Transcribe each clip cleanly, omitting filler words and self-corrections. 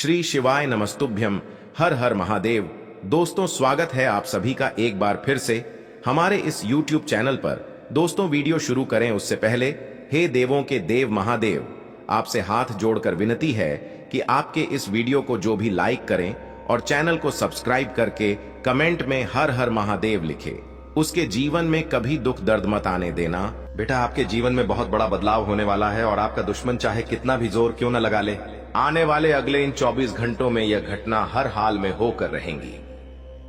श्री शिवाय नमस्तुभ्यम। हर हर महादेव। दोस्तों, स्वागत है आप सभी का एक बार फिर से हमारे इस YouTube चैनल पर। दोस्तों, वीडियो शुरू करें उससे पहले हे देवों के देव महादेव, आपसे हाथ जोड़कर विनती है कि आपके इस वीडियो को जो भी लाइक करें और चैनल को सब्सक्राइब करके कमेंट में हर हर महादेव लिखे। उसके जीवन में कभी दुख दर्द मत आने देना। बेटा, आपके जीवन में बहुत बड़ा बदलाव होने वाला है और आपका दुश्मन चाहे कितना भी जोर क्यों न लगा ले, आने वाले अगले इन 24 घंटों में यह घटना हर हाल में होकर रहेंगी।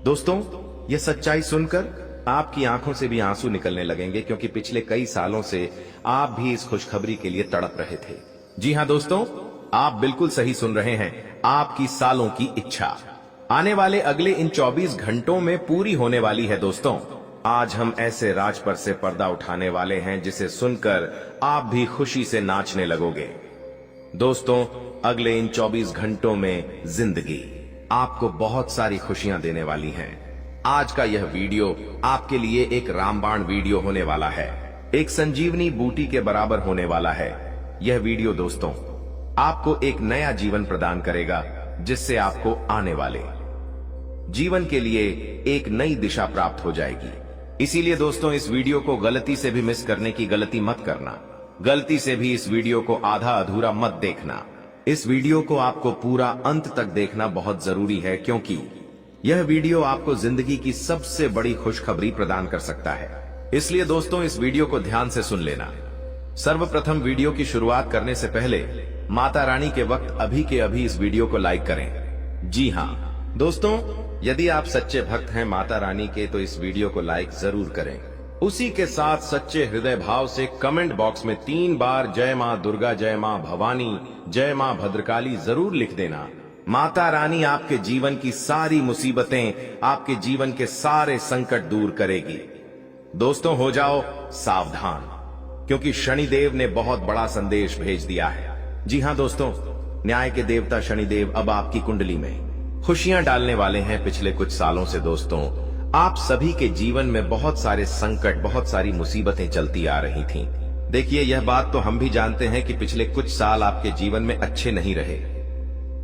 दोस्तों, यह सच्चाई सुनकर आपकी आंखों से भी आंसू निकलने लगेंगे, क्योंकि पिछले कई सालों से आप भी इस खुशखबरी के लिए तड़प रहे थे। जी हां दोस्तों, आप बिल्कुल सही सुन रहे हैं। आपकी सालों की इच्छा आने वाले अगले इन 24 घंटों में पूरी होने वाली है। दोस्तों, आज हम ऐसे राज पर से पर्दा उठाने वाले हैं जिसे सुनकर आप भी खुशी से नाचने लगोगे। दोस्तों, अगले इन 24 घंटों में जिंदगी आपको बहुत सारी खुशियां देने वाली हैं। आज का यह वीडियो आपके लिए एक रामबाण वीडियो होने वाला है, एक संजीवनी बूटी के बराबर होने वाला है। यह वीडियो दोस्तों आपको एक नया जीवन प्रदान करेगा, जिससे आपको आने वाले जीवन के लिए एक नई दिशा प्राप्त हो जाएगी। इसीलिए दोस्तों, इस वीडियो को गलती से भी मिस करने की गलती मत करना। गलती से भी इस वीडियो को आधा अधूरा मत देखना। इस वीडियो को आपको पूरा अंत तक देखना बहुत जरूरी है, क्योंकि यह वीडियो आपको जिंदगी की सबसे बड़ी खुशखबरी प्रदान कर सकता है। इसलिए दोस्तों, इस वीडियो को ध्यान से सुन लेना। सर्वप्रथम वीडियो की शुरुआत करने से पहले माता रानी के वक्त अभी के अभी इस वीडियो को लाइक करें। जी हां दोस्तों, यदि आप सच्चे भक्त हैं माता रानी के, तो इस वीडियो को लाइक जरूर करें। उसी के साथ सच्चे हृदय भाव से कमेंट बॉक्स में 3 बार जय मां दुर्गा, जय मां भवानी, जय मां भद्रकाली जरूर लिख देना। माता रानी आपके जीवन की सारी मुसीबतें, आपके जीवन के सारे संकट दूर करेगी। दोस्तों, हो जाओ सावधान, क्योंकि शनिदेव ने बहुत बड़ा संदेश भेज दिया है। जी हां दोस्तों, न्याय के देवता शनिदेव अब आपकी कुंडली में खुशियां डालने वाले हैं। पिछले कुछ सालों से दोस्तों आप सभी के जीवन में बहुत सारे संकट, बहुत सारी मुसीबतें चलती आ रही थीं। देखिए, यह बात तो हम भी जानते हैं कि पिछले कुछ साल आपके जीवन में अच्छे नहीं रहे।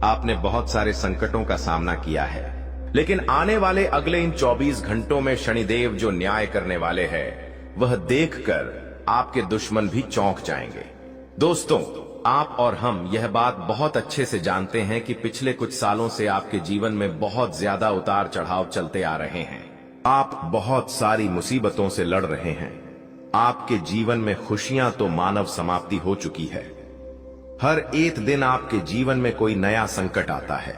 आपने बहुत सारे संकटों का सामना किया है, लेकिन आने वाले अगले इन 24 घंटों में शनिदेव जो न्याय करने वाले हैं, वह देखकर आपके दुश्मन भी चौंक जाएंगे। दोस्तों, आप और हम यह बात बहुत अच्छे से जानते हैं कि पिछले कुछ सालों से आपके जीवन में बहुत ज्यादा उतार चढ़ाव चलते आ रहे हैं। आप बहुत सारी मुसीबतों से लड़ रहे हैं। आपके जीवन में खुशियां तो मानव समाप्ति हो चुकी है। हर एक दिन आपके जीवन में कोई नया संकट आता है।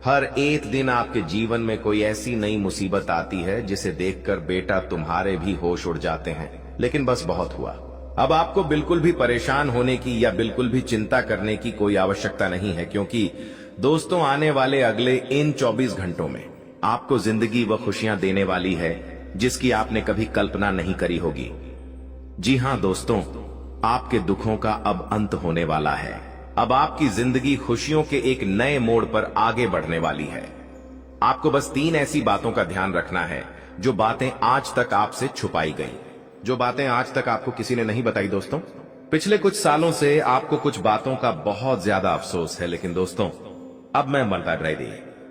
हर एक दिन आपके जीवन में कोई ऐसी नई मुसीबत आती है जिसे देखकर बेटा तुम्हारे भी होश उड़ जाते हैं। लेकिन बस बहुत हुआ। अब आपको बिल्कुल भी परेशान होने की या बिल्कुल भी चिंता करने की कोई आवश्यकता नहीं है, क्योंकि दोस्तों आने वाले अगले इन 24 घंटों में आपको जिंदगी व खुशियां देने वाली है, जिसकी आपने कभी कल्पना नहीं करी होगी। जी हां दोस्तों, आपके दुखों का अब अंत होने वाला है। अब आपकी जिंदगी खुशियों के एक नए मोड़ पर आगे बढ़ने वाली है। आपको बस 3 ऐसी बातों का ध्यान रखना है, जो बातें आज तक आपसे छुपाई गई, जो बातें आज तक आपको किसी ने नहीं बताई। दोस्तों, पिछले कुछ सालों से आपको कुछ बातों का बहुत ज्यादा अफसोस है, लेकिन दोस्तों अब मैं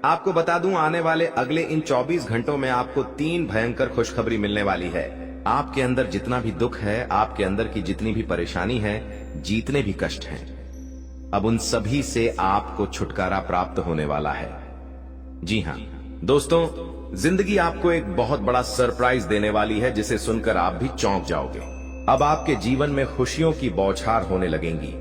आपको बता दूं, आने वाले अगले इन 24 घंटों में आपको 3 भयंकर खुशखबरी मिलने वाली है। आपके अंदर जितना भी दुख है, आपके अंदर की जितनी भी परेशानी है, जितने भी कष्ट हैं, अब उन सभी से आपको छुटकारा प्राप्त होने वाला है। जी हां दोस्तों, जिंदगी आपको एक बहुत बड़ा सरप्राइज देने वाली है, जिसे सुनकर आप भी चौंक जाओगे। अब आपके जीवन में खुशियों की बौछार होने लगेंगी,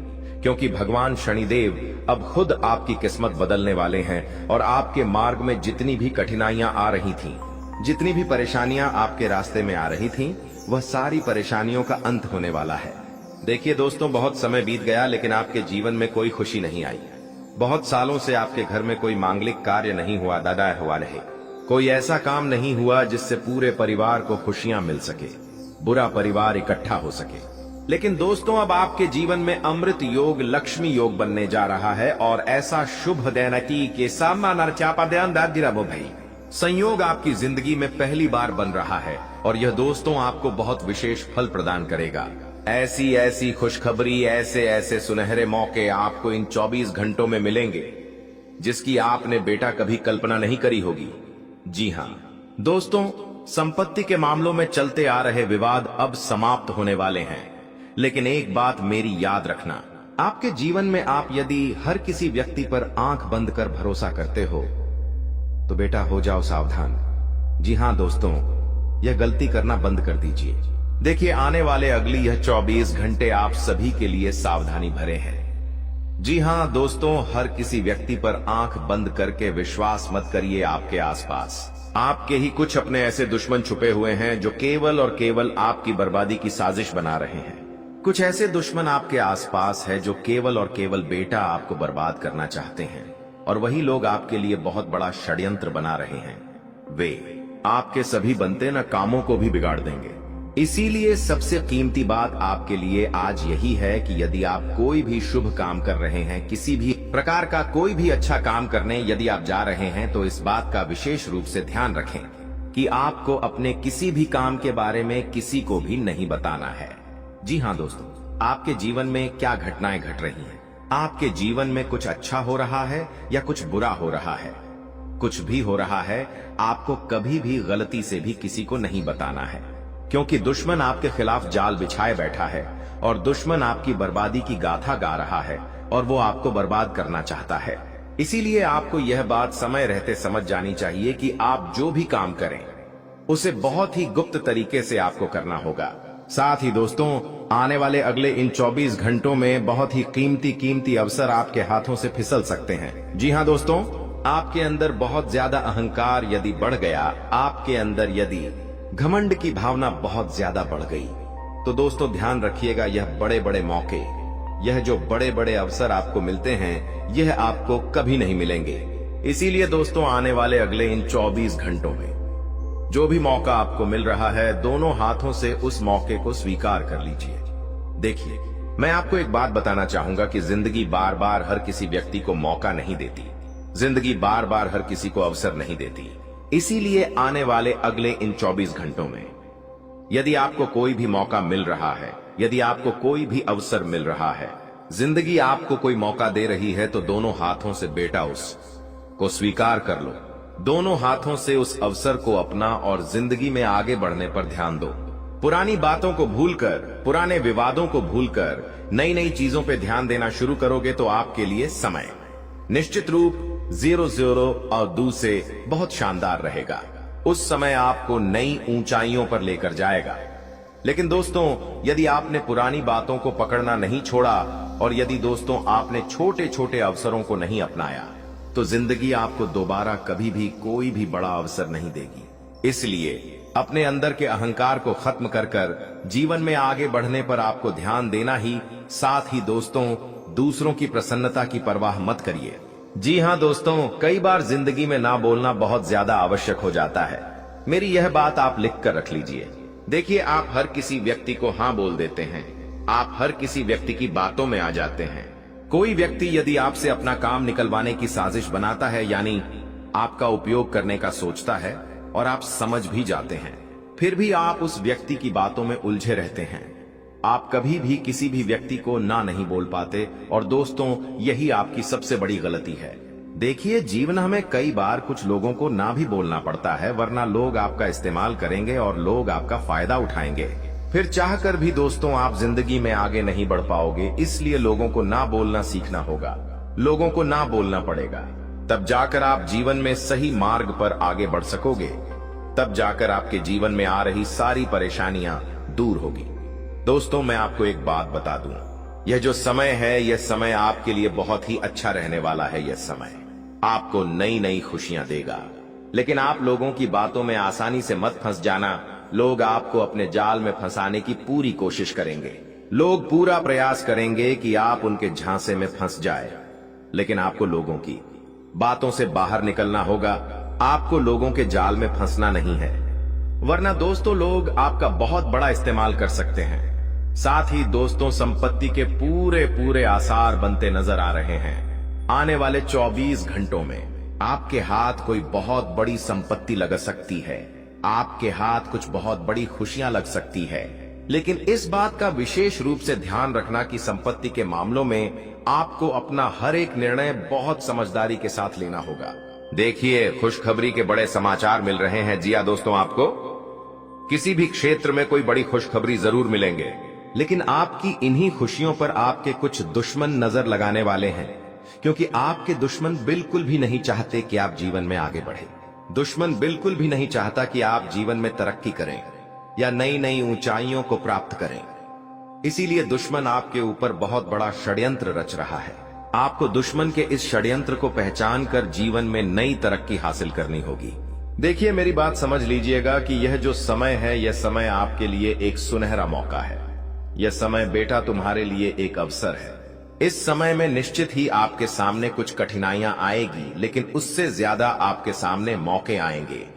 क्योंकि भगवान शनिदेव अब खुद आपकी किस्मत बदलने वाले हैं और आपके मार्ग में जितनी भी कठिनाइयां आ रही थीं, जितनी भी परेशानियां आपके रास्ते में आ रही थीं, वह सारी परेशानियों का अंत होने वाला है। देखिए दोस्तों, बहुत समय बीत गया, लेकिन आपके जीवन में कोई खुशी नहीं आई। बहुत सालों से आपके घर में कोई मांगलिक कार्य नहीं हुआ, दादा हुआ नहीं, कोई ऐसा काम नहीं हुआ जिससे पूरे परिवार को खुशियां मिल सके, बुरा परिवार इकट्ठा हो सके। लेकिन दोस्तों, अब आपके जीवन में अमृत योग, लक्ष्मी योग बनने जा रहा है, और ऐसा शुभ दैनकी के भाई संयोग आपकी जिंदगी में पहली बार बन रहा है, और यह दोस्तों आपको बहुत विशेष फल प्रदान करेगा। ऐसी ऐसी खुशखबरी, ऐसे ऐसे सुनहरे मौके आपको इन 24 घंटों में मिलेंगे जिसकी आपने बेटा कभी कल्पना नहीं करी होगी। जी हां दोस्तों, संपत्ति के मामलों में चलते आ रहे विवाद अब समाप्त होने वाले हैं। लेकिन एक बात मेरी याद रखना, आपके जीवन में आप यदि हर किसी व्यक्ति पर आंख बंद कर भरोसा करते हो तो बेटा हो जाओ सावधान। जी हां दोस्तों, यह गलती करना बंद कर दीजिए। देखिए, आने वाले अगली यह 24 घंटे आप सभी के लिए सावधानी भरे हैं। जी हां दोस्तों, हर किसी व्यक्ति पर आंख बंद करके विश्वास मत करिए। आपके आसपास आपके ही कुछ अपने ऐसे दुश्मन छुपे हुए हैं जो केवल और केवल आपकी बर्बादी की साजिश बना रहे हैं। कुछ ऐसे दुश्मन आपके आसपास है जो केवल और केवल बेटा आपको बर्बाद करना चाहते हैं, और वही लोग आपके लिए बहुत बड़ा षड्यंत्र बना रहे हैं। वे आपके सभी बनते न कामों को भी बिगाड़ देंगे। इसीलिए सबसे कीमती बात आपके लिए आज यही है कि यदि आप कोई भी शुभ काम कर रहे हैं, किसी भी प्रकार का कोई भी अच्छा काम करने यदि आप जा रहे हैं, तो इस बात का विशेष रूप से ध्यान रखें कि आपको अपने किसी भी काम के बारे में किसी को भी नहीं बताना है। जी हां दोस्तों, आपके जीवन में क्या घटनाएं घट रही हैं, आपके जीवन में कुछ अच्छा हो रहा है या कुछ बुरा हो रहा है, कुछ भी हो रहा है, आपको कभी भी गलती से भी किसी को नहीं बताना है, क्योंकि दुश्मन आपके खिलाफ जाल बिछाए बैठा है और दुश्मन आपकी बर्बादी की गाथा गा रहा है और वो आपको बर्बाद करना चाहता है। इसीलिए आपको यह बात समय रहते समझ जानी चाहिए कि आप जो भी काम करें उसे बहुत ही गुप्त तरीके से आपको करना होगा। साथ ही दोस्तों, आने वाले अगले इन 24 घंटों में बहुत ही कीमती अवसर आपके हाथों से फिसल सकते हैं। जी हां दोस्तों, आपके अंदर बहुत ज्यादा अहंकार यदि बढ़ गया, आपके अंदर यदि घमंड की भावना बहुत ज्यादा बढ़ गई, तो दोस्तों ध्यान रखिएगा, यह बड़े बड़े मौके, यह जो बड़े बड़े अवसर आपको मिलते हैं, यह आपको कभी नहीं मिलेंगे। इसीलिए दोस्तों, आने वाले अगले इन 24 घंटों में जो भी मौका आपको मिल रहा है, दोनों हाथों से उस मौके को स्वीकार कर लीजिए। देखिए, मैं आपको एक बात बताना चाहूंगा कि जिंदगी बार बार हर किसी व्यक्ति को मौका नहीं देती, जिंदगी बार बार हर किसी को अवसर नहीं देती। इसीलिए आने वाले अगले इन 24 घंटों में यदि आपको कोई भी मौका मिल रहा है, यदि आपको कोई भी अवसर मिल रहा है, जिंदगी आपको कोई मौका दे रही है, तो दोनों हाथों से बेटा उसको स्वीकार कर लो। दोनों हाथों से उस अवसर को अपना और जिंदगी में आगे बढ़ने पर ध्यान दो। पुरानी बातों को भूलकर, पुराने विवादों को भूलकर नई नई चीजों पे ध्यान देना शुरू करोगे तो आपके लिए समय निश्चित रूप 00 और 2 से बहुत शानदार रहेगा। उस समय आपको नई ऊंचाइयों पर लेकर जाएगा। लेकिन दोस्तों, यदि आपने पुरानी बातों को पकड़ना नहीं छोड़ा और यदि दोस्तों आपने छोटे छोटे अवसरों को नहीं अपनाया, तो जिंदगी आपको दोबारा कभी भी कोई भी बड़ा अवसर नहीं देगी। इसलिए अपने अंदर के अहंकार को खत्म कर जीवन में आगे बढ़ने पर आपको ध्यान देना ही, साथ ही दोस्तों दूसरों की प्रसन्नता की परवाह मत करिए। जी हां दोस्तों, कई बार जिंदगी में ना बोलना बहुत ज्यादा आवश्यक हो जाता है। मेरी यह बात आप लिख कर रख लीजिए। देखिए, आप हर किसी व्यक्ति को हां बोल देते हैं, आप हर किसी व्यक्ति की बातों में आ जाते हैं। कोई व्यक्ति यदि आपसे अपना काम निकलवाने की साजिश बनाता है, यानी आपका उपयोग करने का सोचता है, और आप समझ भी जाते हैं, फिर भी आप उस व्यक्ति की बातों में उलझे रहते हैं। आप कभी भी किसी भी व्यक्ति को ना नहीं बोल पाते, और दोस्तों यही आपकी सबसे बड़ी गलती है। देखिए, जीवन में कई बार कुछ लोगों को ना भी बोलना पड़ता है, वरना लोग आपका इस्तेमाल करेंगे और लोग आपका फायदा उठाएंगे। फिर चाहकर भी दोस्तों आप जिंदगी में आगे नहीं बढ़ पाओगे। इसलिए लोगों को ना बोलना सीखना होगा, लोगों को ना बोलना पड़ेगा, तब जाकर आप जीवन में सही मार्ग पर आगे बढ़ सकोगे। तब जाकर आपके जीवन में आ रही सारी परेशानियां दूर होगी। दोस्तों, मैं आपको एक बात बता दूं, यह जो समय है, यह समय आपके लिए बहुत ही अच्छा रहने वाला है। यह समय आपको नई नई खुशियां देगा। लेकिन आप लोगों की बातों में आसानी से मत फंस जाना। लोग आपको अपने जाल में फंसाने की पूरी कोशिश करेंगे। लोग पूरा प्रयास करेंगे कि आप उनके झांसे में फंस जाए, लेकिन आपको लोगों की बातों से बाहर निकलना होगा। आपको लोगों के जाल में फंसना नहीं है, वरना दोस्तों लोग आपका बहुत बड़ा इस्तेमाल कर सकते हैं। साथ ही दोस्तों, संपत्ति के पूरे आसार बनते नजर आ रहे हैं। आने वाले 24 घंटों में आपके हाथ कोई बहुत बड़ी संपत्ति लग सकती है, आपके हाथ कुछ बहुत बड़ी खुशियां लग सकती है। लेकिन इस बात का विशेष रूप से ध्यान रखना कि संपत्ति के मामलों में आपको अपना हर एक निर्णय बहुत समझदारी के साथ लेना होगा। देखिए, खुशखबरी के बड़े समाचार मिल रहे हैं। जी हां दोस्तों, आपको किसी भी क्षेत्र में कोई बड़ी खुशखबरी जरूर मिलेंगे, लेकिन आपकी इन्हीं खुशियों पर आपके कुछ दुश्मन नजर लगाने वाले हैं, क्योंकि आपके दुश्मन बिल्कुल भी नहीं चाहते कि आप जीवन में आगे बढ़े। दुश्मन बिल्कुल भी नहीं चाहता कि आप जीवन में तरक्की करें या नई नई ऊंचाइयों को प्राप्त करें। इसीलिए दुश्मन आपके ऊपर बहुत बड़ा षड्यंत्र रच रहा है। आपको दुश्मन के इस षड्यंत्र को पहचान कर जीवन में नई तरक्की हासिल करनी होगी। देखिए, मेरी बात समझ लीजिएगा कि यह जो समय है, यह समय आपके लिए एक सुनहरा मौका है। यह समय बेटा तुम्हारे लिए एक अवसर है। इस समय में निश्चित ही आपके सामने कुछ कठिनाइयां आएगी, लेकिन उससे ज्यादा आपके सामने मौके आएंगे।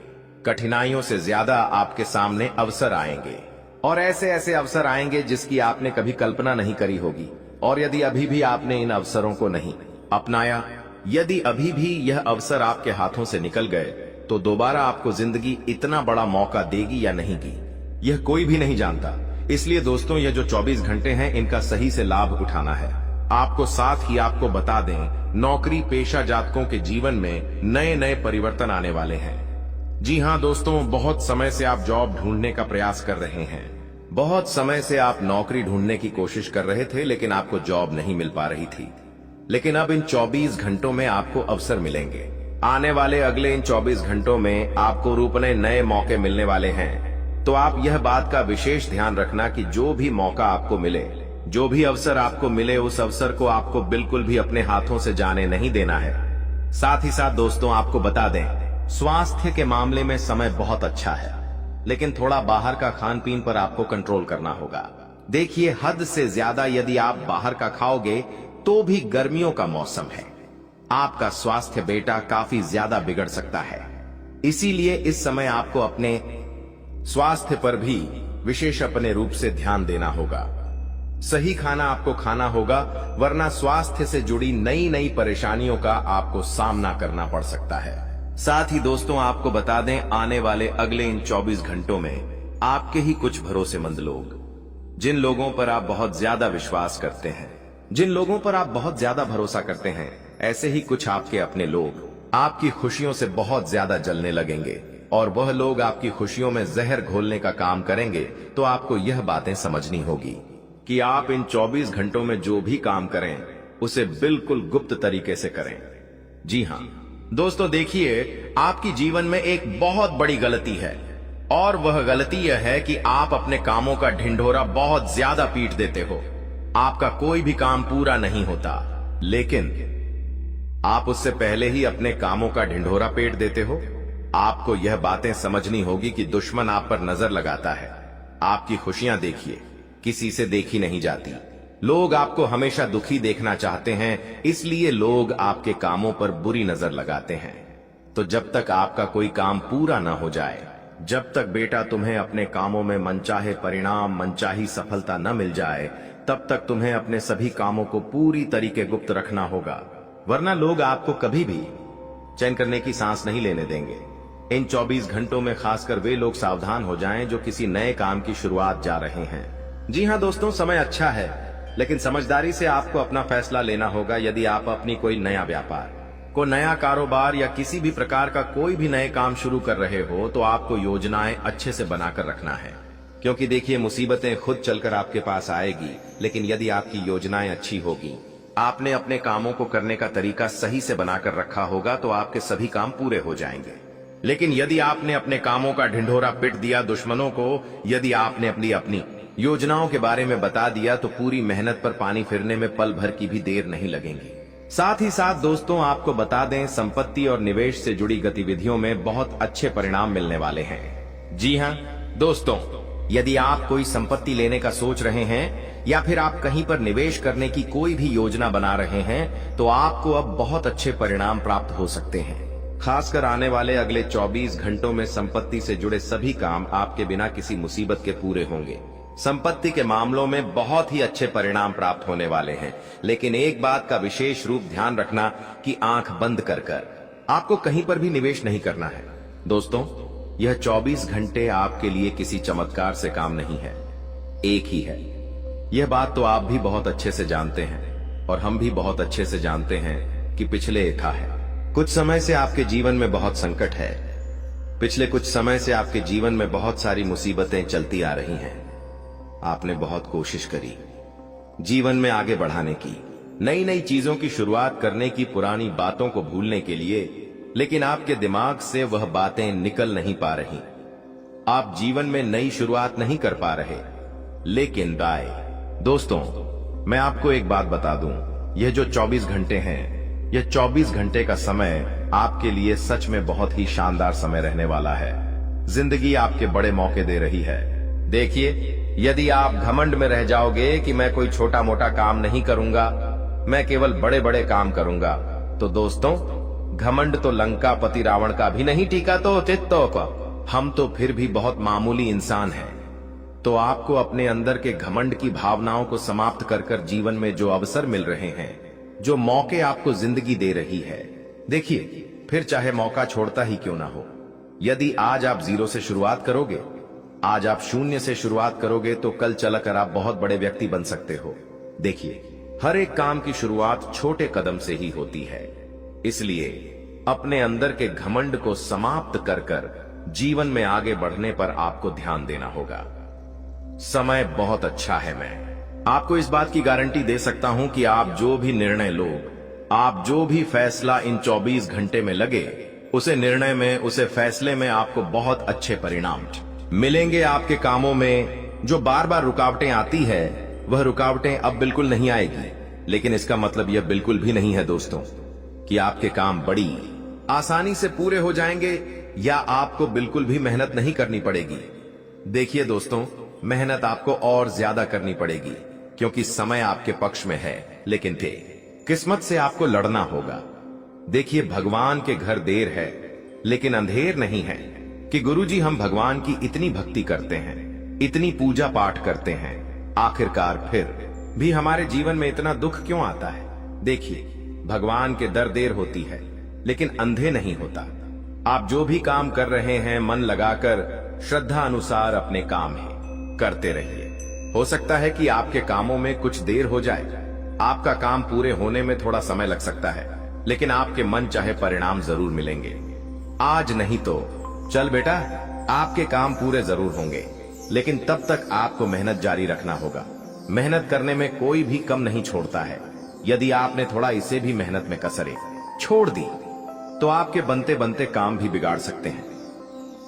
कठिनाइयों से ज्यादा आपके सामने अवसर आएंगे, और ऐसे ऐसे अवसर आएंगे जिसकी आपने कभी कल्पना नहीं करी होगी। और यदि अभी भी आपने इन अवसरों को नहीं अपनाया, यदि अभी भी यह अवसर आपके हाथों से निकल गए, तो दोबारा आपको जिंदगी इतना बड़ा मौका देगी या नहीं दी, यह कोई भी नहीं जानता। इसलिए दोस्तों, यह जो 24 घंटे हैं, इनका सही से लाभ उठाना है। आपको साथ ही आपको बता दें, नौकरी पेशा जातकों के जीवन में नए नए परिवर्तन आने वाले हैं। जी हां दोस्तों, बहुत समय से आप जॉब ढूंढने का प्रयास कर रहे हैं। बहुत समय से आप नौकरी ढूंढने की कोशिश कर रहे थे, लेकिन आपको जॉब नहीं मिल पा रही थी। लेकिन अब इन 24 घंटों में आपको अवसर मिलेंगे। आने वाले अगले इन 24 घंटों में आपको रूपने नए मौके मिलने वाले हैं। तो आप यह बात का विशेष ध्यान रखना कि जो भी मौका आपको मिले, जो भी अवसर आपको मिले, उस अवसर को आपको बिल्कुल भी अपने हाथों से जाने नहीं देना है। साथ ही साथ दोस्तों, आपको बता दें, स्वास्थ्य के मामले में समय बहुत अच्छा है, लेकिन थोड़ा बाहर का खान पीन पर आपको कंट्रोल करना होगा। देखिए, हद से ज्यादा यदि आप बाहर का खाओगे, तो भी गर्मियों का मौसम है, आपका स्वास्थ्य बेटा काफी ज्यादा बिगड़ सकता है। इसीलिए इस समय आपको अपने स्वास्थ्य पर भी विशेष अपने रूप से ध्यान देना होगा। सही खाना आपको खाना होगा, वरना स्वास्थ्य से जुड़ी नई नई परेशानियों का आपको सामना करना पड़ सकता है। साथ ही दोस्तों, आपको बता दें, आने वाले अगले इन 24 घंटों में आपके ही कुछ भरोसेमंद लोग, जिन लोगों पर आप बहुत ज्यादा विश्वास करते हैं, जिन लोगों पर आप बहुत ज्यादा भरोसा करते हैं, ऐसे ही कुछ आपके अपने लोग आपकी खुशियों से बहुत ज्यादा जलने लगेंगे, और वह लोग आपकी खुशियों में जहर घोलने का काम करेंगे। तो आपको यह बातें समझनी होगी कि आप इन 24 घंटों में जो भी काम करें, उसे बिल्कुल गुप्त तरीके से करें। जी हां दोस्तों, देखिए, आपकी जीवन में एक बहुत बड़ी गलती है, और वह गलती यह है कि आप अपने कामों का ढिंढोरा बहुत ज्यादा पीट देते हो। आपका कोई भी काम पूरा नहीं होता, लेकिन आप उससे पहले ही अपने कामों का ढिंढोरा पीट देते हो। आपको यह बातें समझनी होगी कि दुश्मन आप पर नजर लगाता है। आपकी खुशियां देखिए, किसी से देखी नहीं जाती। लोग आपको हमेशा दुखी देखना चाहते हैं, इसलिए लोग आपके कामों पर बुरी नजर लगाते हैं। तो जब तक आपका कोई काम पूरा ना हो जाए, जब तक बेटा तुम्हें अपने कामों में मनचाहे परिणाम, मनचाही सफलता न मिल जाए, तब तक तुम्हें अपने सभी कामों को पूरी तरीके गुप्त रखना होगा, वरना लोग आपको कभी भी चैन करने की सांस नहीं लेने देंगे। इन 24 घंटों में खासकर वे लोग सावधान हो जाएं जो किसी नए काम की शुरुआत जा रहे हैं। जी हां दोस्तों, समय अच्छा है, लेकिन समझदारी से आपको अपना फैसला लेना होगा। यदि आप अपनी कोई नया व्यापार, कोई नया कारोबार या किसी भी प्रकार का कोई भी नए काम शुरू कर रहे हो, तो आपको योजनाएं अच्छे से बनाकर रखना है, क्योंकि देखिए, मुसीबतें खुद चलकर आपके पास आएगी। लेकिन यदि आपकी योजनाएं अच्छी होगी, आपने अपने कामों को करने का तरीका सही से बनाकर रखा होगा, तो आपके सभी काम पूरे हो जाएंगे। लेकिन यदि आपने अपने कामों का ढिंढोरा पीट दिया दुश्मनों को, यदि आपने अपनी योजनाओं के बारे में बता दिया, तो पूरी मेहनत पर पानी फिरने में पल भर की भी देर नहीं लगेगी। साथ ही साथ दोस्तों, आपको बता दें, संपत्ति और निवेश से जुड़ी गतिविधियों में बहुत अच्छे परिणाम मिलने वाले हैं। जी हां दोस्तों, यदि आप कोई संपत्ति लेने का सोच रहे हैं या फिर आप कहीं पर निवेश करने की कोई भी योजना बना रहे हैं, तो आपको अब बहुत अच्छे परिणाम प्राप्त हो सकते हैं। खासकर आने वाले अगले 24 घंटों में संपत्ति से जुड़े सभी काम आपके बिना किसी मुसीबत के पूरे होंगे। संपत्ति के मामलों में बहुत ही अच्छे परिणाम प्राप्त होने वाले हैं। लेकिन एक बात का विशेष रूप ध्यान रखना कि आंख बंद कर आपको कहीं पर भी निवेश नहीं करना है। दोस्तों, यह 24 घंटे आपके लिए किसी चमत्कार से काम नहीं है। एक ही है। यह बात तो आप भी बहुत अच्छे से जानते हैं और हम भी बहुत अच्छे से जानते हैं कि पिछले था है कुछ समय से आपके जीवन में बहुत संकट है। पिछले कुछ समय से आपके जीवन में बहुत सारी मुसीबतें चलती आ रही हैं। आपने बहुत कोशिश करी जीवन में आगे बढ़ाने की, नई नई चीजों की शुरुआत करने की, पुरानी बातों को भूलने के लिए, लेकिन आपके दिमाग से वह बातें निकल नहीं पा रही। आप जीवन में नई शुरुआत नहीं कर पा रहे। लेकिन दोस्तों, मैं आपको एक बात बता दूं, यह जो 24 घंटे हैं, यह 24 घंटे का समय आपके लिए सच में बहुत ही शानदार समय रहने वाला है। जिंदगी आपके बड़े मौके दे रही है। देखिए, यदि आप घमंड में रह जाओगे कि मैं कोई छोटा मोटा काम नहीं करूंगा, मैं केवल बड़े बड़े काम करूंगा, तो दोस्तों, घमंड तो लंकापति रावण का भी नहीं टीका तो चित्तों का। हम तो फिर भी बहुत मामूली इंसान हैं। तो आपको अपने अंदर के घमंड की भावनाओं को समाप्त कर जीवन में जो अवसर मिल रहे हैं, जो मौके आपको जिंदगी दे रही है, देखिए, फिर चाहे मौका छोड़ता ही क्यों ना हो। यदि आज आप 0 से शुरुआत करोगे, आज आप 0 से शुरुआत करोगे, तो कल चलकर आप बहुत बड़े व्यक्ति बन सकते हो। देखिए, हर एक काम की शुरुआत छोटे कदम से ही होती है। इसलिए अपने अंदर के घमंड को समाप्त कर जीवन में आगे बढ़ने पर आपको ध्यान देना होगा। समय बहुत अच्छा है। मैं आपको इस बात की गारंटी दे सकता हूं कि आप जो भी निर्णय लो, आप जो भी फैसला इन 24 घंटे में लगे, उसे निर्णय में, उसे फैसले में आपको बहुत अच्छे परिणाम मिलेंगे। आपके कामों में जो बार बार रुकावटें आती है, वह रुकावटें अब बिल्कुल नहीं आएगी। लेकिन इसका मतलब यह बिल्कुल भी नहीं है दोस्तों कि आपके काम बड़ी आसानी से पूरे हो जाएंगे या आपको बिल्कुल भी मेहनत नहीं करनी पड़ेगी। देखिए दोस्तों, मेहनत आपको और ज्यादा करनी पड़ेगी, क्योंकि समय आपके पक्ष में है, लेकिन किस्मत से आपको लड़ना होगा। देखिए, भगवान के घर देर है लेकिन अंधेर नहीं है कि गुरुजी, हम भगवान की इतनी भक्ति करते हैं, इतनी पूजा पाठ करते हैं, आखिरकार फिर भी हमारे जीवन में इतना दुख क्यों आता है। देखिए, भगवान के दर देर होती है लेकिन अंधे नहीं होता। आप जो भी काम कर रहे हैं, मन लगाकर श्रद्धा अनुसार अपने काम है करते रहिए। हो सकता है कि आपके कामों में कुछ देर हो जाए, आपका काम पूरे होने में थोड़ा समय लग सकता है, लेकिन आपके मन चाहे परिणाम जरूर मिलेंगे। आज नहीं तो चल बेटा, आपके काम पूरे जरूर होंगे, लेकिन तब तक आपको मेहनत जारी रखना होगा। मेहनत करने में कोई भी कम नहीं छोड़ता है। यदि आपने थोड़ा इसे भी मेहनत में कसरे छोड़ दी, तो आपके बनते बनते काम भी बिगाड़ सकते हैं।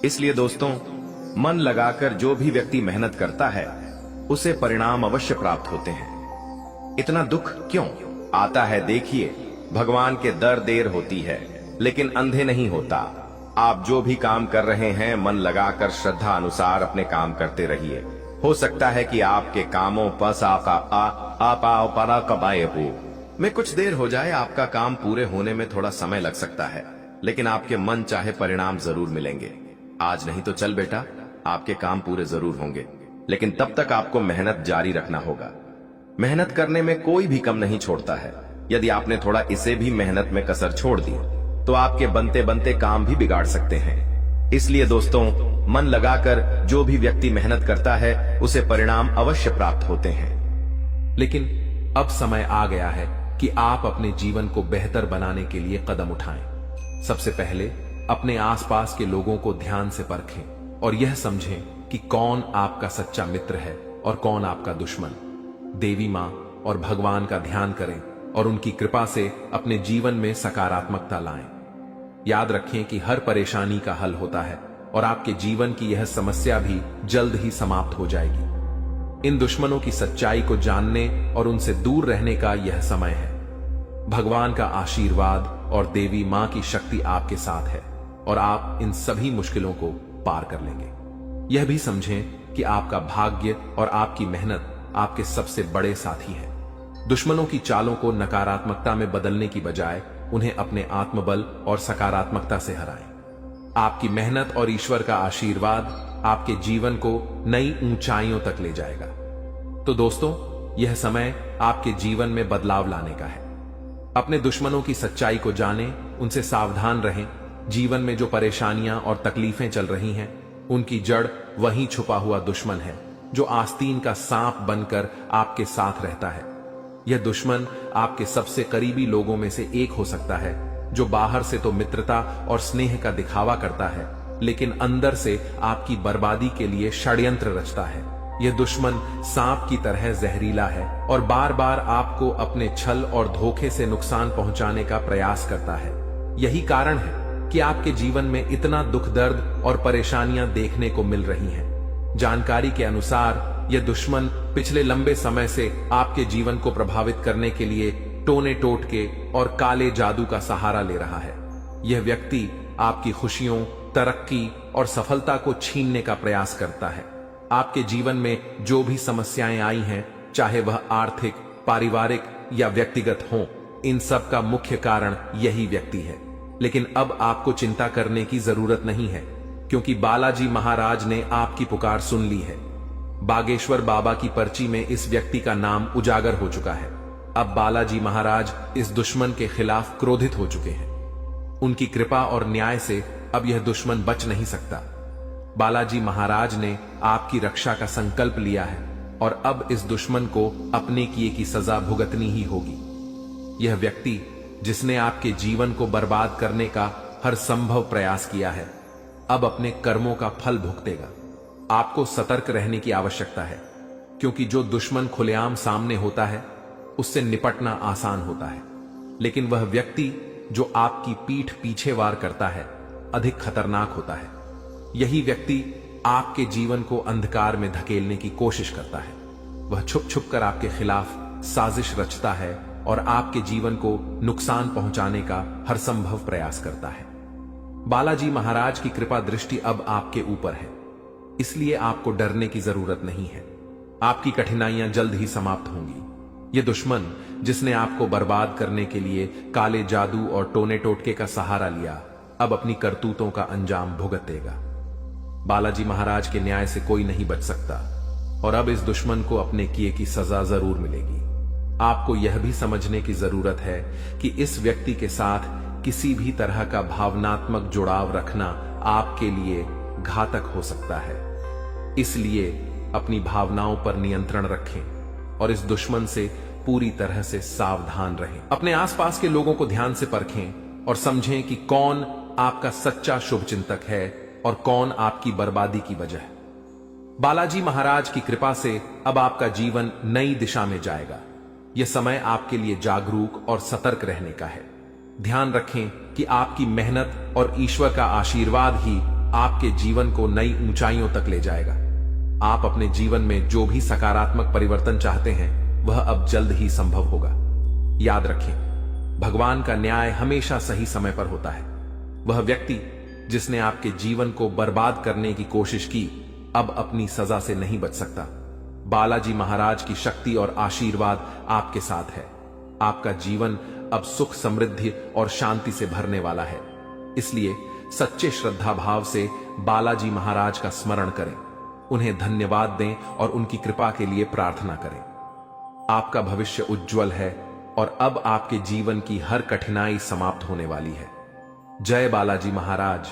इसलिए दोस्तों, मन लगाकर जो भी व्यक्ति मेहनत करता है, उसे परिणाम अवश्य प्राप्त होते हैं। इतना दुख क्यों आता है? देखिए, भगवान के दर देर होती है लेकिन अंधे नहीं होता। आप जो भी काम कर रहे हैं, मन लगाकर श्रद्धा अनुसार अपने काम करते रहिए। हो सकता है कि आपके कामों में कुछ देर हो जाए, आपका काम पूरे होने में थोड़ा समय लग सकता है, लेकिन आपके मन चाहे परिणाम जरूर मिलेंगे। आज नहीं तो चल बेटा, आपके काम पूरे जरूर होंगे, लेकिन तब तक आपको मेहनत जारी रखना होगा। मेहनत करने में कोई भी कम नहीं छोड़ता है। यदि आपने थोड़ा इसे भी मेहनत में कसर छोड़ दी, तो आपके बनते बनते काम भी बिगाड़ सकते हैं। इसलिए दोस्तों, मन लगाकर जो भी व्यक्ति मेहनत करता है, उसे परिणाम अवश्य प्राप्त होते हैं। लेकिन अब समय आ गया है कि आप अपने जीवन को बेहतर बनाने के लिए कदम उठाएं। सबसे पहले अपने आसपास के लोगों को ध्यान से परखें और यह समझें कि कौन आपका सच्चा मित्र है और कौन आपका दुश्मन। देवी मां और भगवान का ध्यान करें और उनकी कृपा से अपने जीवन में सकारात्मकता लाएं। याद रखें कि हर परेशानी का हल होता है और आपके जीवन की यह समस्या भी जल्द ही समाप्त हो जाएगी। इन दुश्मनों की सच्चाई को जानने और उनसे दूर रहने का यह समय है। भगवान का आशीर्वाद और देवी मां की शक्ति आपके साथ है और आप इन सभी मुश्किलों को पार कर लेंगे। यह भी समझें कि आपका भाग्य और आपकी मेहनत आपके सबसे बड़े साथी हैं। दुश्मनों की चालों को नकारात्मकता में बदलने की बजाय उन्हें अपने आत्मबल और सकारात्मकता से हराएं। आपकी मेहनत और ईश्वर का आशीर्वाद आपके जीवन को नई ऊंचाइयों तक ले जाएगा। तो दोस्तों, यह समय आपके जीवन में बदलाव लाने का है। अपने दुश्मनों की सच्चाई को जानें, उनसे सावधान रहें। जीवन में जो परेशानियां और तकलीफें चल रही हैं, उनकी जड़ वहीं छुपा हुआ दुश्मन है जो आस्तीन का सांप बनकर आपके साथ रहता है। यह दुश्मन आपके सबसे करीबी लोगों में से एक हो सकता है, जो बाहर से तो मित्रता और स्नेह का दिखावा करता है, लेकिन अंदर से आपकी बर्बादी के लिए षड्यंत्र रचता है। यह दुश्मन सांप की तरह जहरीला है और बार बार आपको अपने छल और धोखे से नुकसान पहुंचाने का प्रयास करता है। यही कारण है कि आपके जीवन में इतना दुख, दर्द और परेशानियां देखने को मिल रही हैं। जानकारी के अनुसार यह दुश्मन पिछले लंबे समय से आपके जीवन को प्रभावित करने के लिए टोने टोटके और काले जादू का सहारा ले रहा है। यह व्यक्ति आपकी खुशियों, तरक्की और सफलता को छीनने का प्रयास करता है। आपके जीवन में जो भी समस्याएं आई हैं, चाहे वह आर्थिक, पारिवारिक या व्यक्तिगत हों, इन सब का मुख्य कारण यही व्यक्ति है। लेकिन अब आपको चिंता करने की जरूरत नहीं है, क्योंकि बालाजी महाराज ने आपकी पुकार सुन ली है। बागेश्वर बाबा की पर्ची में इस व्यक्ति का नाम उजागर हो चुका है। अब बालाजी महाराज इस दुश्मन के खिलाफ क्रोधित हो चुके हैं। उनकी कृपा और न्याय से अब यह दुश्मन बच नहीं सकता। बालाजी महाराज ने आपकी रक्षा का संकल्प लिया है और अब इस दुश्मन को अपने किए की सजा भुगतनी ही होगी। यह व्यक्ति जिसने आपके जीवन को बर्बाद करने का हर संभव प्रयास किया है, अब अपने कर्मों का फल भुगतेगा। आपको सतर्क रहने की आवश्यकता है, क्योंकि जो दुश्मन खुलेआम सामने होता है उससे निपटना आसान होता है, लेकिन वह व्यक्ति जो आपकी पीठ पीछे वार करता है अधिक खतरनाक होता है। यही व्यक्ति आपके जीवन को अंधकार में धकेलने की कोशिश करता है। वह छुप छुप कर आपके खिलाफ साजिश रचता है और आपके जीवन को नुकसान पहुंचाने का हर संभव प्रयास करता है। बालाजी महाराज की कृपा दृष्टि अब आपके ऊपर है, इसलिए आपको डरने की जरूरत नहीं है। आपकी कठिनाइयां जल्द ही समाप्त होंगी। यह दुश्मन जिसने आपको बर्बाद करने के लिए काले जादू और टोने टोटके का सहारा लिया, अब अपनी करतूतों का अंजाम भुगतेगा। बालाजी महाराज के न्याय से कोई नहीं बच सकता और अब इस दुश्मन को अपने किए की सजा जरूर मिलेगी। आपको यह भी समझने की जरूरत है कि इस व्यक्ति के साथ किसी भी तरह का भावनात्मक जुड़ाव रखना आपके लिए घातक हो सकता है। इसलिए अपनी भावनाओं पर नियंत्रण रखें और इस दुश्मन से पूरी तरह से सावधान रहें। अपने आसपास के लोगों को ध्यान से परखें और समझें कि कौन आपका सच्चा शुभचिंतक है और कौन आपकी बर्बादी की वजह है। बालाजी महाराज की कृपा से अब आपका जीवन नई दिशा में जाएगा। यह समय आपके लिए जागरूक और सतर्क रहने का है। ध्यान रखें कि आपकी मेहनत और ईश्वर का आशीर्वाद ही आपके जीवन को नई ऊंचाइयों तक ले जाएगा। आप अपने जीवन में जो भी सकारात्मक परिवर्तन चाहते हैं, वह अब जल्द ही संभव होगा। याद रखें, भगवान का न्याय हमेशा सही समय पर होता है। वह व्यक्ति जिसने आपके जीवन को बर्बाद करने की कोशिश की, अब अपनी सजा से नहीं बच सकता। बालाजी महाराज की शक्ति और आशीर्वाद आपके साथ है। आपका जीवन अब सुख, समृद्धि और शांति से भरने वाला है। इसलिए सच्चे श्रद्धा भाव से बालाजी महाराज का स्मरण करें, उन्हें धन्यवाद दें और उनकी कृपा के लिए प्रार्थना करें। आपका भविष्य उज्जवल है और अब आपके जीवन की हर कठिनाई समाप्त होने वाली है। जय बालाजी महाराज।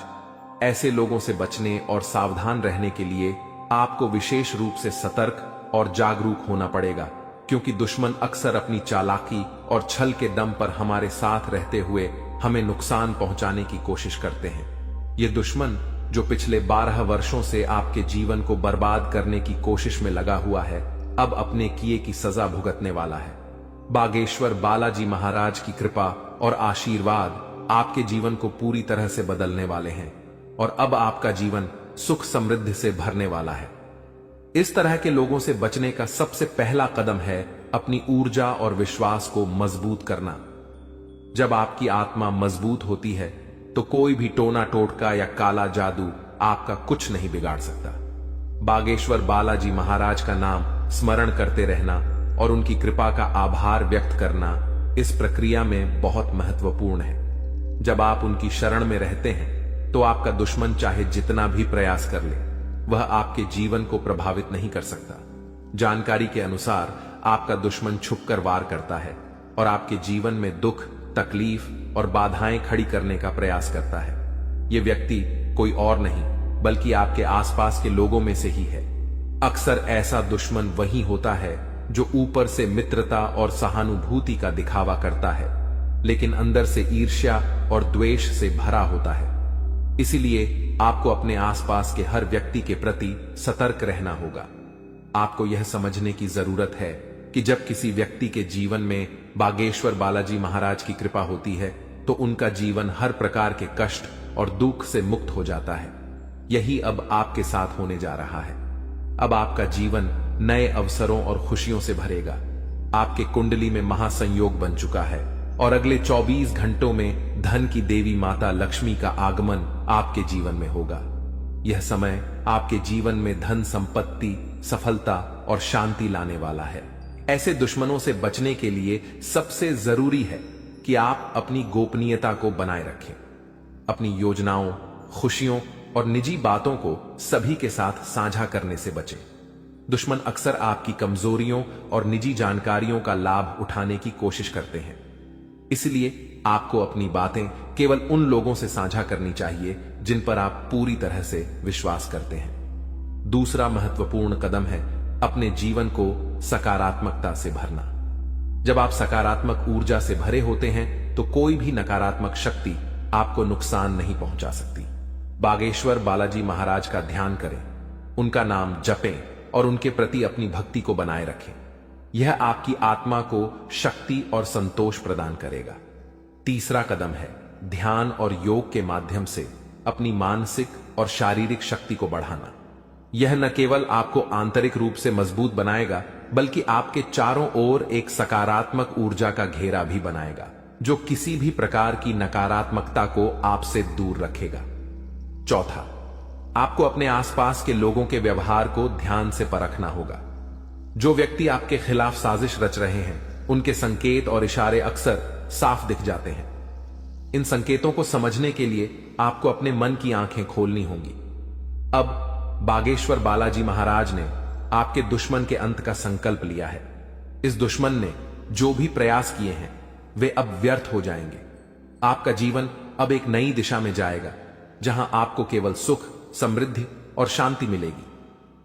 ऐसे लोगों से बचने और सावधान रहने के लिए आपको विशेष रूप से सतर्क और जागरूक होना पड़ेगा, क्योंकि दुश्मन अक्सर अपनी चालाकी और छल के दम पर हमारे साथ रहते हुए हमें नुकसान पहुंचाने की कोशिश करते हैं। ये दुश्मन जो पिछले 12 वर्षों से आपके जीवन को बर्बाद करने की कोशिश में लगा हुआ है, अब अपने किए की सजा भुगतने वाला है। बागेश्वर बालाजी महाराज की कृपा और आशीर्वाद आपके जीवन को पूरी तरह से बदलने वाले हैं और अब आपका जीवन सुख समृद्धि से भरने वाला है। इस तरह के लोगों से बचने का सबसे पहला कदम है अपनी ऊर्जा और विश्वास को मजबूत करना। जब आपकी आत्मा मजबूत होती है तो कोई भी टोना टोटका या काला जादू आपका कुछ नहीं बिगाड़ सकता। बागेश्वर बालाजी महाराज का नाम स्मरण करते रहना और उनकी कृपा का आभार व्यक्त करना इस प्रक्रिया में बहुत महत्वपूर्ण है। जब आप उनकी शरण में रहते हैं तो आपका दुश्मन चाहे जितना भी प्रयास कर ले, वह आपके जीवन को प्रभावित नहीं कर सकता। जानकारी के अनुसार आपका दुश्मन छुपकर वार करता है और आपके जीवन में दुख, तकलीफ और बाधाएं खड़ी करने का प्रयास करता है। यह व्यक्ति कोई और नहीं बल्कि आपके आसपास के लोगों में से ही है। अक्सर ऐसा दुश्मन वही होता है जो ऊपर से मित्रता और सहानुभूति का दिखावा करता है, लेकिन अंदर से ईर्ष्या और द्वेष से भरा होता है। इसीलिए आपको अपने आसपास के हर व्यक्ति के प्रति सतर्क रहना होगा। आपको यह समझने की जरूरत है कि जब किसी व्यक्ति के जीवन में बागेश्वर बालाजी महाराज की कृपा होती है तो उनका जीवन हर प्रकार के कष्ट और दुख से मुक्त हो जाता है। यही अब आपके साथ होने जा रहा है। अब आपका जीवन नए अवसरों और खुशियों से भरेगा। आपके कुंडली में महासंयोग बन चुका है और अगले 24 घंटों में धन की देवी माता लक्ष्मी का आगमन आपके जीवन में होगा। यह समय आपके जीवन में धन संपत्ति, सफलता और शांति लाने वाला है। ऐसे दुश्मनों से बचने के लिए सबसे जरूरी है कि आप अपनी गोपनीयता को बनाए रखें। अपनी योजनाओं, खुशियों और निजी बातों को सभी के साथ साझा करने से बचें। दुश्मन अक्सर आपकी कमजोरियों और निजी जानकारियों का लाभ उठाने की कोशिश करते हैं। इसलिए आपको अपनी बातें केवल उन लोगों से साझा करनी चाहिए जिन पर आप पूरी तरह से विश्वास करते हैं। दूसरा महत्वपूर्ण कदम है अपने जीवन को सकारात्मकता से भरना। जब आप सकारात्मक ऊर्जा से भरे होते हैं तो कोई भी नकारात्मक शक्ति आपको नुकसान नहीं पहुंचा सकती। बागेश्वर बालाजी महाराज का ध्यान करें, उनका नाम जपें और उनके प्रति अपनी भक्ति को बनाए रखें। यह आपकी आत्मा को शक्ति और संतोष प्रदान करेगा। तीसरा कदम है ध्यान और योग के माध्यम से अपनी मानसिक और शारीरिक शक्ति को बढ़ाना। यह न केवल आपको आंतरिक रूप से मजबूत बनाएगा बल्कि आपके चारों ओर एक सकारात्मक ऊर्जा का घेरा भी बनाएगा जो किसी भी प्रकार की नकारात्मकता को आपसे दूर रखेगा। चौथा, आपको अपने आसपास के लोगों के व्यवहार को ध्यान से परखना होगा। जो व्यक्ति आपके खिलाफ साजिश रच रहे हैं उनके संकेत और इशारे अक्सर साफ दिख जाते हैं। इन संकेतों को समझने के लिए आपको अपने मन की आंखें खोलनी होंगी। अब बागेश्वर बालाजी महाराज ने आपके दुश्मन के अंत का संकल्प लिया है। इस दुश्मन ने जो भी प्रयास किए हैं वे अब व्यर्थ हो जाएंगे। आपका जीवन अब एक नई दिशा में जाएगा जहां आपको केवल सुख, समृद्धि और शांति मिलेगी।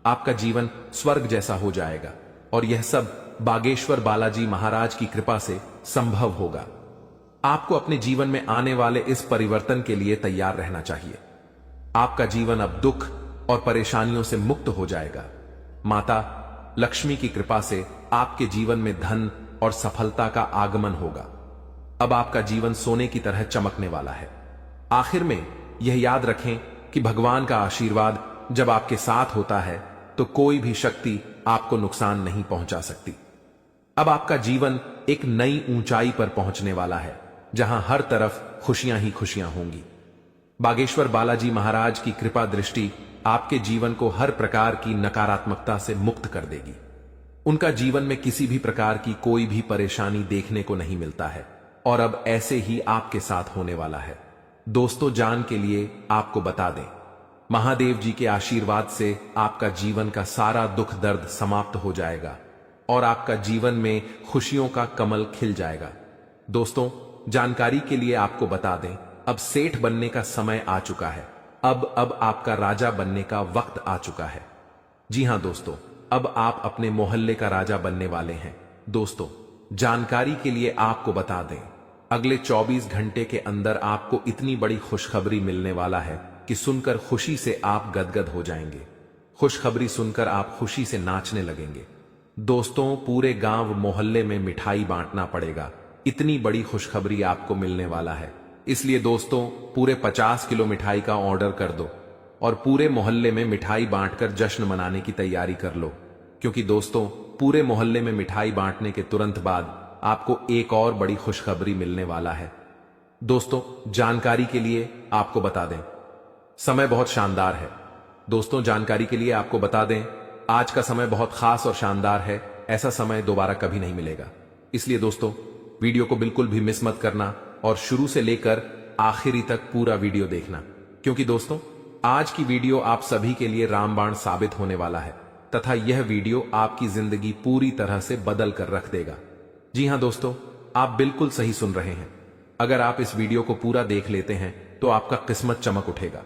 आपका जीवन स्वर्ग जैसा हो जाएगा और यह सब बागेश्वर बालाजी महाराज की कृपा से संभव होगा। आपको अपने जीवन में आने वाले इस परिवर्तन के लिए तैयार रहना चाहिए। आपका जीवन अब दुख और परेशानियों से मुक्त हो जाएगा। माता लक्ष्मी की कृपा से आपके जीवन में धन और सफलता का आगमन होगा। अब आपका जीवन सोने की तरह चमकने वाला है। आखिर में यह याद रखें कि भगवान का आशीर्वाद जब आपके साथ होता है तो कोई भी शक्ति आपको नुकसान नहीं पहुंचा सकती। अब आपका जीवन एक नई ऊंचाई पर पहुंचने वाला है जहां हर तरफ खुशियां ही खुशियां होंगी। बागेश्वर बालाजी महाराज की कृपा दृष्टि आपके जीवन को हर प्रकार की नकारात्मकता से मुक्त कर देगी। उनका जीवन में किसी भी प्रकार की कोई भी परेशानी देखने को नहीं मिलता है और अब ऐसे ही आपके साथ होने वाला है। दोस्तों, जान के लिए आपको बता दें, महादेव जी के आशीर्वाद से आपका जीवन का सारा दुख दर्द समाप्त हो जाएगा और आपका जीवन में खुशियों का कमल खिल जाएगा। दोस्तों, जानकारी के लिए आपको बता दें, अब सेठ बनने का समय आ चुका है। अब आपका राजा बनने का वक्त आ चुका है। जी हां दोस्तों, अब आप अपने मोहल्ले का राजा बनने वाले हैं। दोस्तों, जानकारी के लिए आपको बता दें, अगले 24 घंटे के अंदर आपको इतनी बड़ी खुशखबरी मिलने वाला है कि सुनकर खुशी से आप गदगद हो जाएंगे। खुशखबरी सुनकर आप खुशी से नाचने लगेंगे। दोस्तों, पूरे गांव मोहल्ले में मिठाई बांटना पड़ेगा। इतनी बड़ी खुशखबरी आपको मिलने वाला है। इसलिए दोस्तों, पूरे 50 किलो मिठाई का ऑर्डर कर दो और पूरे मोहल्ले में मिठाई बांटकर जश्न मनाने की तैयारी कर लो, क्योंकि दोस्तों, पूरे मोहल्ले में मिठाई बांटने के तुरंत बाद आपको एक और बड़ी खुशखबरी मिलने वाला है। दोस्तों, जानकारी के लिए आपको बता दें, समय बहुत शानदार है। दोस्तों, जानकारी के लिए आपको बता दें, आज का समय बहुत खास और शानदार है। ऐसा समय दोबारा कभी नहीं मिलेगा। इसलिए दोस्तों, वीडियो को बिल्कुल भी मिस मत करना और शुरू से लेकर आखिरी तक पूरा वीडियो देखना, क्योंकि दोस्तों, आज की वीडियो आप सभी के लिए रामबाण साबित होने वाला है तथा यह वीडियो आपकी जिंदगी पूरी तरह से बदल कर रख देगा। जी हां दोस्तों, आप बिल्कुल सही सुन रहे हैं। अगर आप इस वीडियो को पूरा देख लेते हैं तो आपका किस्मत चमक उठेगा।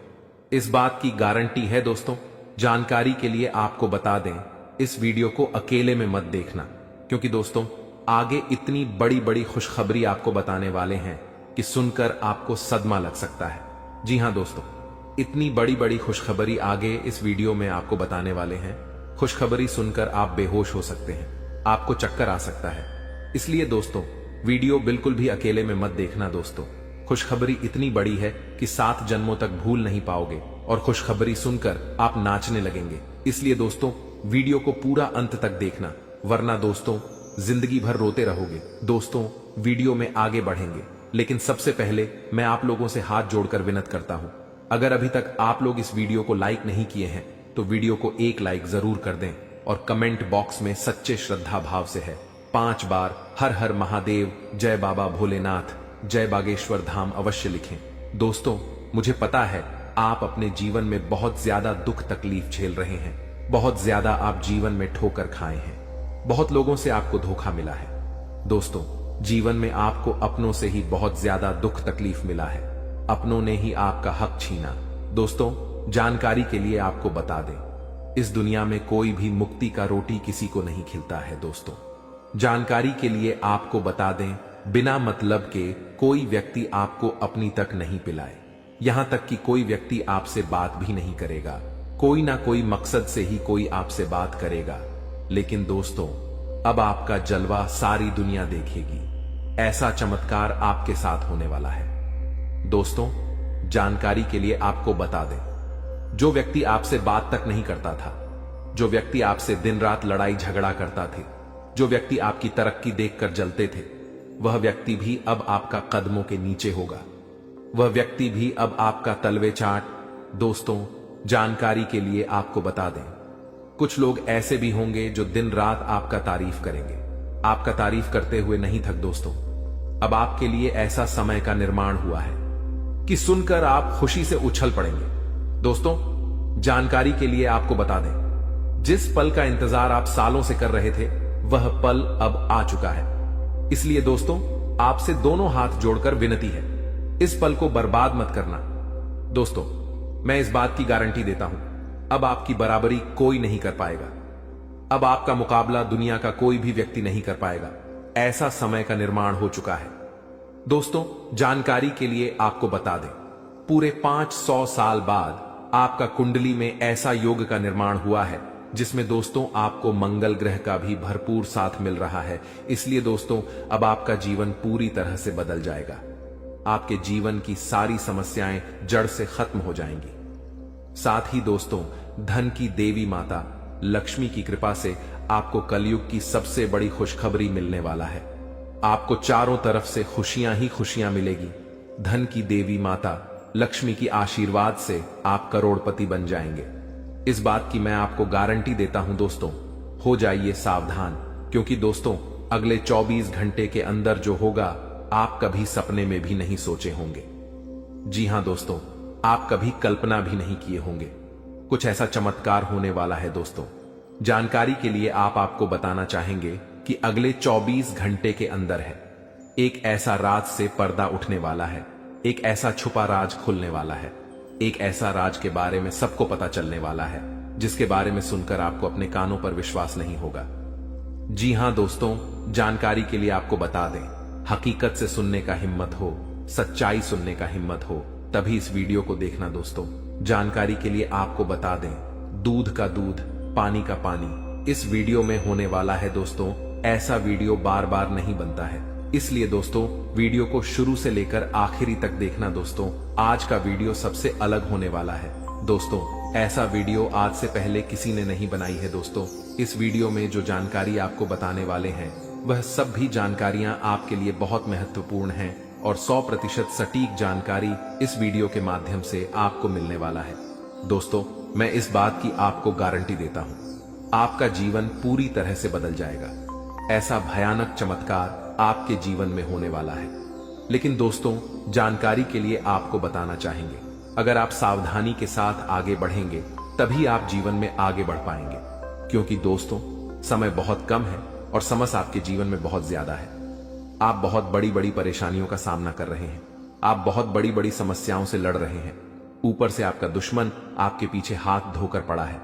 इस बात की गारंटी है दोस्तों, जानकारी के लिए आपको बता दें, इस वीडियो को अकेले में मत देखना, क्योंकि दोस्तों आगे इतनी बड़ी बड़ी खुशखबरी आपको बताने वाले हैं कि सुनकर आपको सदमा लग सकता है। जी हां दोस्तों, इतनी बड़ी बड़ी खुशखबरी आगे इस वीडियो में आपको बताने वाले हैं। खुशखबरी सुनकर आप बेहोश हो सकते हैं, आपको चक्कर आ सकता है। इसलिए दोस्तों वीडियो बिल्कुल भी अकेले में मत देखना। दोस्तों खुशखबरी इतनी बड़ी है कि 7 जन्मों तक भूल नहीं पाओगे और खुशखबरी सुनकर आप नाचने लगेंगे। इसलिए दोस्तों वीडियो को पूरा अंत तक देखना, वरना दोस्तों जिंदगी भर रोते रहोगे। दोस्तों वीडियो में आगे बढ़ेंगे, लेकिन सबसे पहले मैं आप लोगों से हाथ जोड़कर विनती करता हूं, अगर अभी तक आप लोग इस वीडियो को लाइक नहीं किए हैं तो वीडियो को एक लाइक जरूर कर दें और कमेंट बॉक्स में सच्चे श्रद्धा भाव से है 5 बार हर हर महादेव, जय बाबा भोलेनाथ, जय बागेश्वर धाम अवश्य लिखें। दोस्तों मुझे पता है आप अपने जीवन में बहुत ज्यादा दुख तकलीफ झेल रहे हैं, बहुत ज्यादा आप जीवन में ठोकर खाए हैं, बहुत लोगों से आपको धोखा मिला है। दोस्तों जीवन में आपको अपनों से ही बहुत ज्यादा दुख तकलीफ मिला है, अपनों ने ही आपका हक छीना। दोस्तों जानकारी के लिए आपको बता दें, इस दुनिया में कोई भी मुक्ति का रोटी किसी को नहीं खिलता है। दोस्तों जानकारी के लिए आपको बता दें, बिना मतलब के कोई व्यक्ति आपको अपनी तक नहीं पिलाए, यहां तक कि कोई व्यक्ति आपसे बात भी नहीं करेगा। कोई ना कोई मकसद से ही कोई आपसे बात करेगा, लेकिन दोस्तों अब आपका जलवा सारी दुनिया देखेगी। ऐसा चमत्कार आपके साथ होने वाला है। दोस्तों जानकारी के लिए आपको बता दें, जो व्यक्ति आपसे बात तक नहीं करता था, जो व्यक्ति आपसे दिन रात लड़ाई झगड़ा करता थे, जो व्यक्ति आपकी तरक्की देखकर जलते थे, वह व्यक्ति भी अब आपका कदमों के नीचे होगा, वह व्यक्ति भी अब आपका तलवे चाट। दोस्तों जानकारी के लिए आपको बता दें, कुछ लोग ऐसे भी होंगे जो दिन रात आपका तारीफ करेंगे, आपका तारीफ करते हुए नहीं थक। दोस्तों अब आपके लिए ऐसा समय का निर्माण हुआ है कि सुनकर आप खुशी से उछल पड़ेंगे। दोस्तों जानकारी के लिए आपको बता दें, जिस पल का इंतजार आप सालों से कर रहे थे वह पल अब आ चुका है। इसलिए दोस्तों आपसे दोनों हाथ जोड़कर विनती है, इस पल को बर्बाद मत करना। दोस्तों मैं इस बात की गारंटी देता हूं, अब आपकी बराबरी कोई नहीं कर पाएगा, अब आपका मुकाबला दुनिया का कोई भी व्यक्ति नहीं कर पाएगा। ऐसा समय का निर्माण हो चुका है। दोस्तों जानकारी के लिए आपको बता दें, पूरे 500 साल बाद आपका कुंडली में ऐसा योग का निर्माण हुआ है जिसमें दोस्तों आपको मंगल ग्रह का भी भरपूर साथ मिल रहा है। इसलिए दोस्तों अब आपका जीवन पूरी तरह से बदल जाएगा, आपके जीवन की सारी समस्याएं जड़ से खत्म हो जाएंगी। साथ ही दोस्तों धन की देवी माता लक्ष्मी की कृपा से आपको कलयुग की सबसे बड़ी खुशखबरी मिलने वाला है। आपको चारों तरफ से खुशियां ही खुशियां मिलेगी। धन की देवी माता लक्ष्मी की आशीर्वाद से आप करोड़पति बन जाएंगे। इस बात की मैं आपको गारंटी देता हूं। दोस्तों हो जाइए सावधान, क्योंकि दोस्तों अगले 24 घंटे के अंदर जो होगा आप कभी सपने में भी नहीं सोचे होंगे। जी हां दोस्तों, आप कभी कल्पना भी नहीं किए होंगे, कुछ ऐसा चमत्कार होने वाला है। दोस्तों जानकारी के लिए आपको बताना चाहेंगे कि अगले 24 घंटे के अंदर है एक ऐसा राज से पर्दा उठने वाला है, एक ऐसा छुपा राज खुलने वाला है, एक ऐसा राज के बारे में सबको पता चलने वाला है जिसके बारे में सुनकर आपको अपने कानों पर विश्वास नहीं होगा। जी हां दोस्तों, जानकारी के लिए आपको बता दें, हकीकत से सुनने का हिम्मत हो, सच्चाई सुनने का हिम्मत हो, तभी इस वीडियो को देखना। दोस्तों जानकारी के लिए आपको बता दें, दूध का दूध, पानी का पानी इस वीडियो में होने वाला है। दोस्तों ऐसा वीडियो बार बार नहीं बनता है, इसलिए दोस्तों वीडियो को शुरू से लेकर आखिरी तक देखना। दोस्तों आज का वीडियो सबसे अलग होने वाला है। दोस्तों ऐसा वीडियो आज से पहले किसी ने नहीं बनाई है। दोस्तों इस वीडियो में जो जानकारी आपको बताने वाले हैं वह सब भी जानकारियां आपके लिए बहुत महत्वपूर्ण हैं और 100% सटीक जानकारी इस वीडियो के माध्यम से आपको मिलने वाला है। दोस्तों मैं इस बात की आपको गारंटी देता हूं, आपका जीवन पूरी तरह से बदल जाएगा। ऐसा भयानक चमत्कार आपके जीवन में होने वाला है। लेकिन दोस्तों जानकारी के लिए आपको बताना चाहेंगे, अगर आप सावधानी के साथ आगे बढ़ेंगे तभी आप जीवन में आगे बढ़ पाएंगे, क्योंकि दोस्तों समय बहुत कम है और समस्या आपके जीवन में बहुत ज्यादा है। आप बहुत बड़ी बड़ी परेशानियों का सामना कर रहे हैं, आप बहुत बड़ी बड़ी समस्याओं से लड़ रहे हैं, ऊपर से आपका दुश्मन आपके पीछे हाथ धोकर पड़ा है।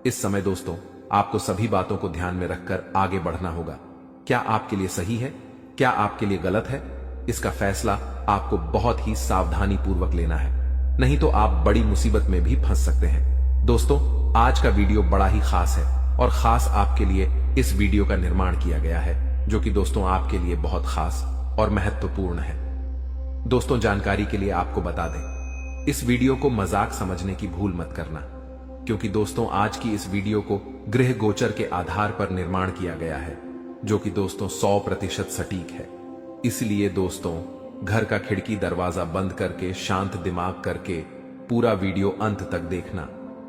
इस समय दोस्तों आपको सभी बातों को ध्यान में रखकर आगे बढ़ना होगा। क्या आपके लिए सही है, क्या आपके लिए गलत है, इसका फैसला आपको बहुत ही सावधानी पूर्वक लेना है, नहीं तो आप बड़ी मुसीबत में भी फंस सकते हैं। दोस्तों आज का वीडियो बड़ा ही खास है और खास आपके लिए इस वीडियो का निर्माण किया गया है, जो कि दोस्तों आपके लिए बहुत खास और महत्वपूर्ण है। दोस्तों जानकारी के लिए आपको बता दें, इस वीडियो को मजाक समझने की भूल मत करना, क्योंकि दोस्तों आज की इस वीडियो को गृह गोचर के आधार पर निर्माण किया गया है, जो कि दोस्तों 100% सटीक है। इसलिए दोस्तों घर का खिड़की दरवाजा बंद करके शांत दिमाग करके पूरा वीडियो अंत तक देखना।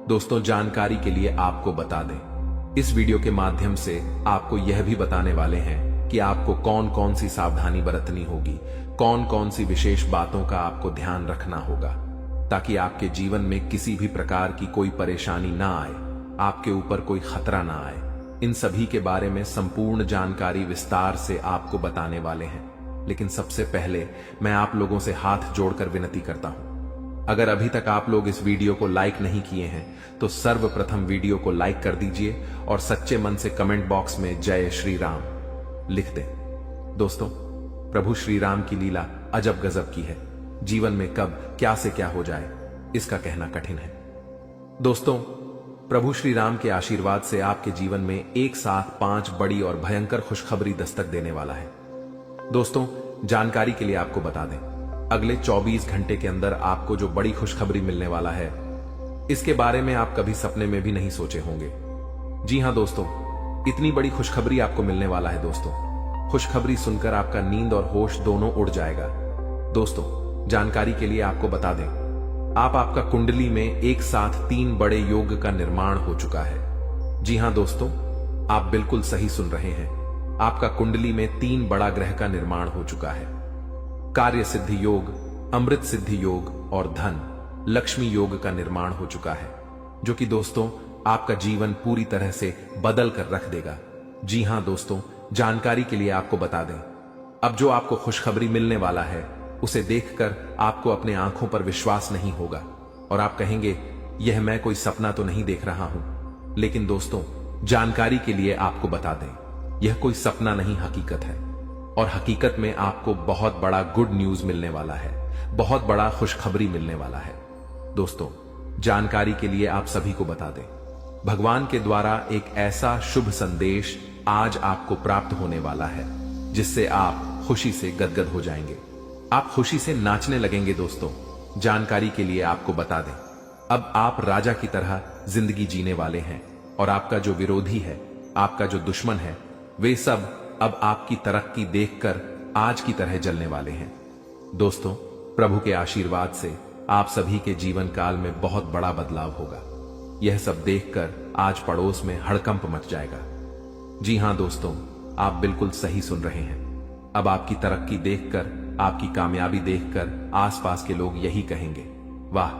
दोस्तों जानकारी के लिए आपको बता दें, इस वीडियो के माध्यम से आपको यह भी बताने वाले हैं कि आपको कौन कौन सी सावधानी बरतनी होगी, कौन कौन सी विशेष बातों का आपको ध्यान रखना होगा, ताकि आपके जीवन में किसी भी प्रकार की कोई परेशानी ना आए, आपके ऊपर कोई खतरा ना आए। इन सभी के बारे में संपूर्ण जानकारी विस्तार से आपको बताने वाले हैं। लेकिन सबसे पहले मैं आप लोगों से हाथ जोड़कर विनती करता हूं, अगर अभी तक आप लोग इस वीडियो को लाइक नहीं किए हैं तो सर्वप्रथम वीडियो को लाइक कर दीजिए और सच्चे मन से कमेंट बॉक्स में जय श्री राम लिख दें। दोस्तों प्रभु श्री राम की लीला अजब गजब की है, जीवन में कब क्या से क्या हो जाए इसका कहना कठिन है। दोस्तों प्रभु श्री राम के आशीर्वाद से आपके जीवन में एक साथ 5 बड़ी और भयंकर खुशखबरी दस्तक देने वाला है। दोस्तों जानकारी के लिए आपको बता दें, अगले 24 घंटे के अंदर आपको जो बड़ी खुशखबरी मिलने वाला है, इसके बारे में आप कभी सपने में भी नहीं सोचे होंगे। जी हां दोस्तों, इतनी बड़ी खुशखबरी आपको मिलने वाला है। दोस्तों खुशखबरी सुनकर आपका नींद और होश दोनों उड़ जाएगा। दोस्तों जानकारी के लिए आपको बता दें, आपका कुंडली में एक साथ 3 बड़े योग का निर्माण हो चुका है। जी हां दोस्तों, आप बिल्कुल सही सुन रहे हैं, आपका कुंडली में 3 बड़ा ग्रह का निर्माण हो चुका है। कार्य सिद्धि योग, अमृत सिद्धि योग और धन लक्ष्मी योग का निर्माण हो चुका है, जो कि दोस्तों आपका जीवन पूरी तरह से बदल कर रख देगा। जी हां दोस्तों, जानकारी के लिए आपको बता दें, अब जो आपको खुशखबरी मिलने वाला है उसे देखकर आपको अपने आंखों पर विश्वास नहीं होगा और आप कहेंगे यह मैं कोई सपना तो नहीं देख रहा हूं। लेकिन दोस्तों जानकारी के लिए आपको बता दें, यह कोई सपना नहीं हकीकत है और हकीकत में आपको बहुत बड़ा गुड न्यूज मिलने वाला है, बहुत बड़ा खुशखबरी मिलने वाला है। दोस्तों जानकारी के लिए आप सभी को बता दें, भगवान के द्वारा एक ऐसा शुभ संदेश आज आपको प्राप्त होने वाला है जिससे आप खुशी से गदगद हो जाएंगे, आप खुशी से नाचने लगेंगे। दोस्तों जानकारी के लिए आपको बता दें, अब आप राजा की तरह जिंदगी जीने वाले हैं और आपका जो विरोधी है, आपका जो दुश्मन है, वे सब अब आपकी तरक्की देखकर आज की तरह जलने वाले हैं। दोस्तों प्रभु के आशीर्वाद से आप सभी के जीवन काल में बहुत बड़ा बदलाव होगा। यह सब देखकर आज पड़ोस में हड़कंप मच जाएगा। जी हां दोस्तों, आप बिल्कुल सही सुन रहे हैं, अब आपकी तरक्की देखकर, आपकी कामयाबी देखकर आसपास के लोग यही कहेंगे, वाह